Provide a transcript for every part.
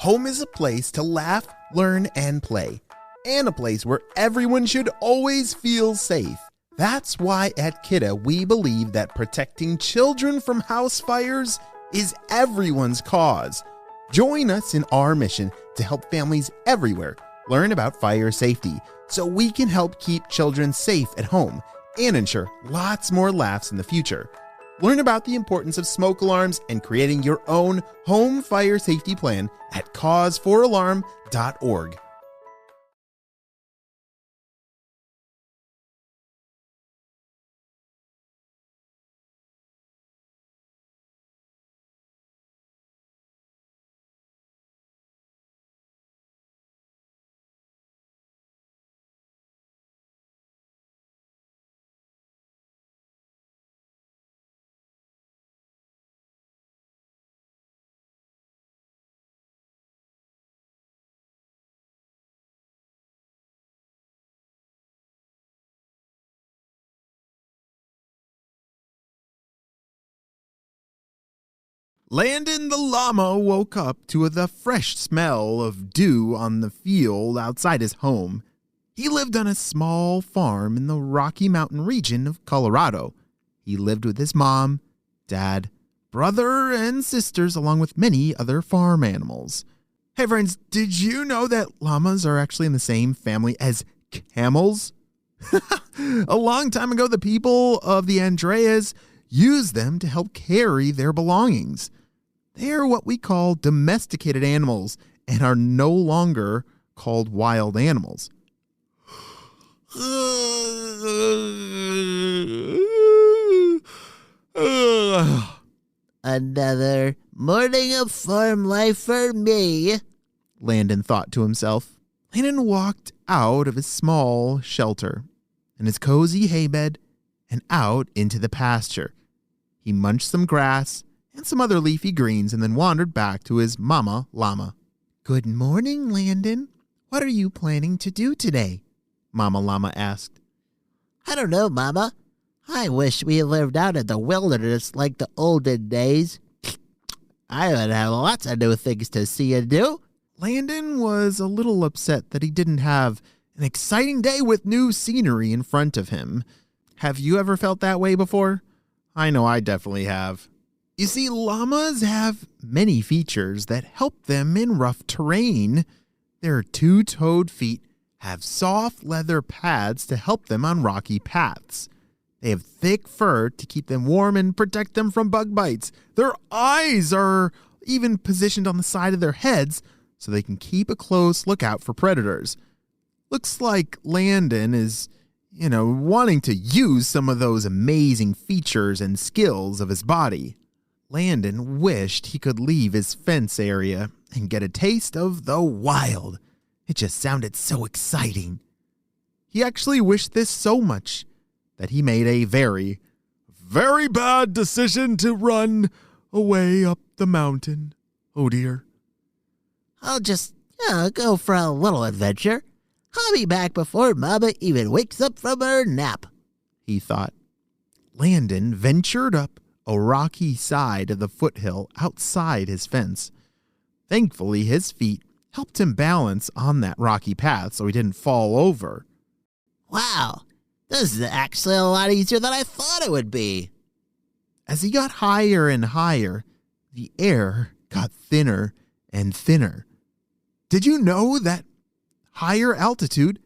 Home is a place to laugh, learn, and play, and a place where everyone should always feel safe. That's why at Kidda we believe that protecting children from house fires is everyone's cause. Join us in our mission to help families everywhere learn about fire safety so we can help keep children safe at home and ensure lots more laughs in the future. Learn about the importance of smoke alarms and creating your own home fire safety plan at cause4alarm.org. Landon the llama woke up to the fresh smell of dew on the field outside his home. He lived on a small farm in the Rocky Mountain region of Colorado. He lived with his mom, dad, brother, and sisters, along with many other farm animals. Hey friends, did you know that llamas are actually in the same family as camels? A long time ago, the people of the Andreas used them to help carry their belongings. They are what we call domesticated animals and are no longer called wild animals. Another morning of farm life for me, Landon thought to himself. Landon walked out of his small shelter and his cozy hay bed and out into the pasture. He munched some grass and some other leafy greens and then wandered back to his mama llama. Good morning, Landon. What are you planning to do today? Mama llama asked. I don't know, Mama. I wish we lived out in the wilderness like the olden days. I would have lots of new things to see and do. Landon was a little upset that he didn't have an exciting day with new scenery in front of him. Have you ever felt that way before? I know I definitely have. You see, llamas have many features that help them in rough terrain. Their two-toed feet have soft leather pads to help them on rocky paths. They have thick fur to keep them warm and protect them from bug bites. Their eyes are even positioned on the side of their heads so they can keep a close lookout for predators. Looks like Landon is, wanting to use some of those amazing features and skills of his body. Landon wished he could leave his fence area and get a taste of the wild. It just sounded so exciting. He actually wished this so much that he made a very, very bad decision to run away up the mountain. Oh dear. I'll just go for a little adventure. I'll be back before Mama even wakes up from her nap, he thought. Landon ventured up a rocky side of the foothill outside his fence. Thankfully, his feet helped him balance on that rocky path so he didn't fall over. Wow, this is actually a lot easier than I thought it would be. As he got higher and higher, the air got thinner and thinner. Did you know that higher altitude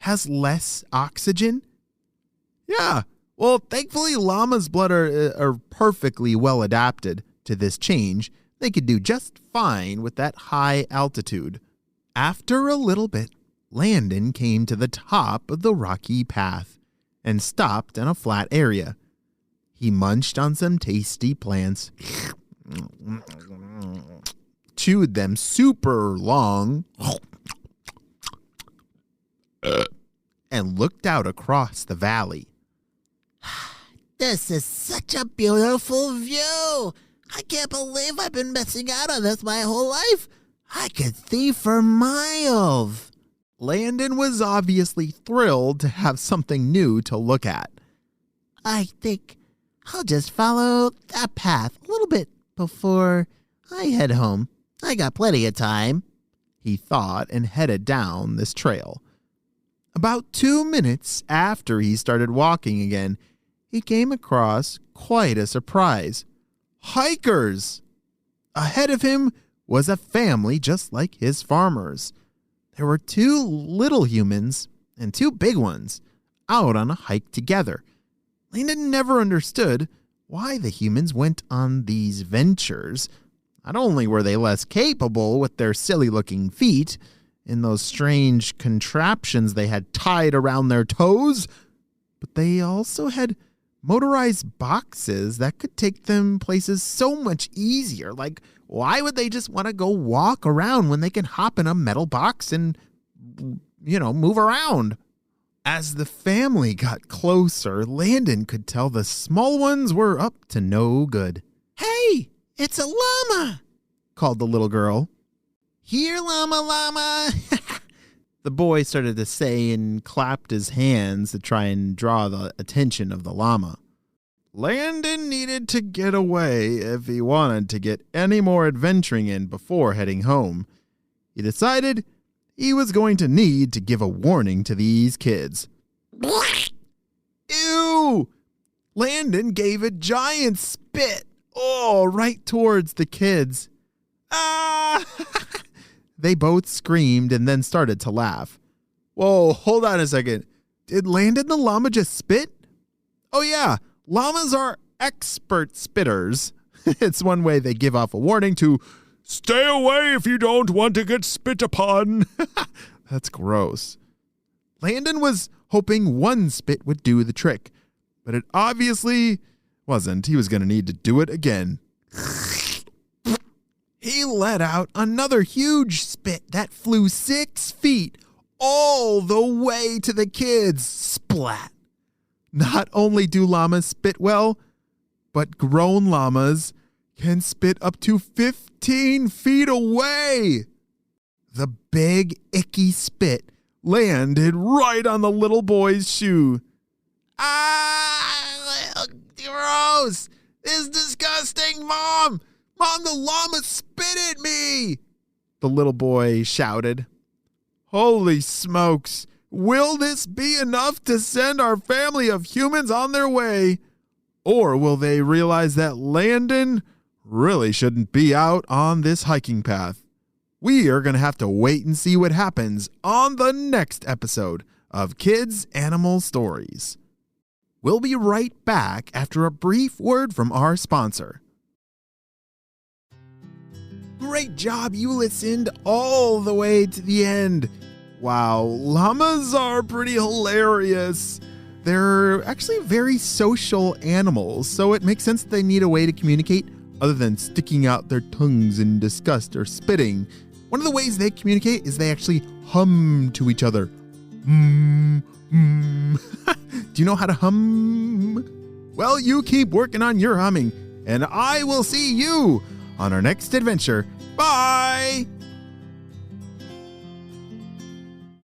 has less oxygen? Yeah, well, thankfully llama's blood are perfectly well adapted to this change. They could do just fine with that high altitude. After a little bit, Landon came to the top of the rocky path and stopped in a flat area. He munched on some tasty plants, chewed them super long, and looked out across the valley. This is such a beautiful view. I can't believe I've been missing out on this my whole life. I could see for miles. Landon was obviously thrilled to have something new to look at. I think I'll just follow that path a little bit before I head home. I got plenty of time, he thought, and headed down this trail. About 2 minutes after he started walking again, he came across quite a surprise. Hikers! Ahead of him was a family just like his farmers. There were 2 little humans and 2 big ones out on a hike together. Landon never understood why the humans went on these ventures. Not only were they less capable with their silly-looking feet and those strange contraptions they had tied around their toes, but they also had motorized boxes that could take them places so much easier. Like, why would they just want to go walk around when they can hop in a metal box and, move around? As the family got closer, Landon could tell the small ones were up to no good. Hey, it's a llama, called the little girl. Here, llama. The boy started to say and clapped his hands to try and draw the attention of the llama. Landon needed to get away if he wanted to get any more adventuring in before heading home. He decided he was going to need to give a warning to these kids. Ew! Landon gave a giant spit. Right towards the kids. Ah! They both screamed and then started to laugh. Whoa, hold on a second. Did Landon the llama just spit? Oh yeah, llamas are expert spitters. It's one way they give off a warning to stay away if you don't want to get spit upon. That's gross. Landon was hoping one spit would do the trick, but it obviously wasn't. He was going to need to do it again. He let out another huge spit that flew 6 feet all the way to the kids. Splat. Not only do llamas spit well, but grown llamas can spit up to 15 feet away. The big, icky spit landed right on the little boy's shoe. Ah! Gross! This is disgusting, Mom! Mom, the llama spit at me! The little boy shouted. Holy smokes! Will this be enough to send our family of humans on their way? Or will they realize that Landon really shouldn't be out on this hiking path? We are going to have to wait and see what happens on the next episode of Kids Animal Stories. We'll be right back after a brief word from our sponsor. Great job, you listened all the way to the end. Wow, llamas are pretty hilarious. They're actually very social animals, so it makes sense that they need a way to communicate other than sticking out their tongues in disgust or spitting. One of the ways they communicate is they actually hum to each other. Do you know how to hum? Well, you keep working on your humming, and I will see you on our next adventure. Bye!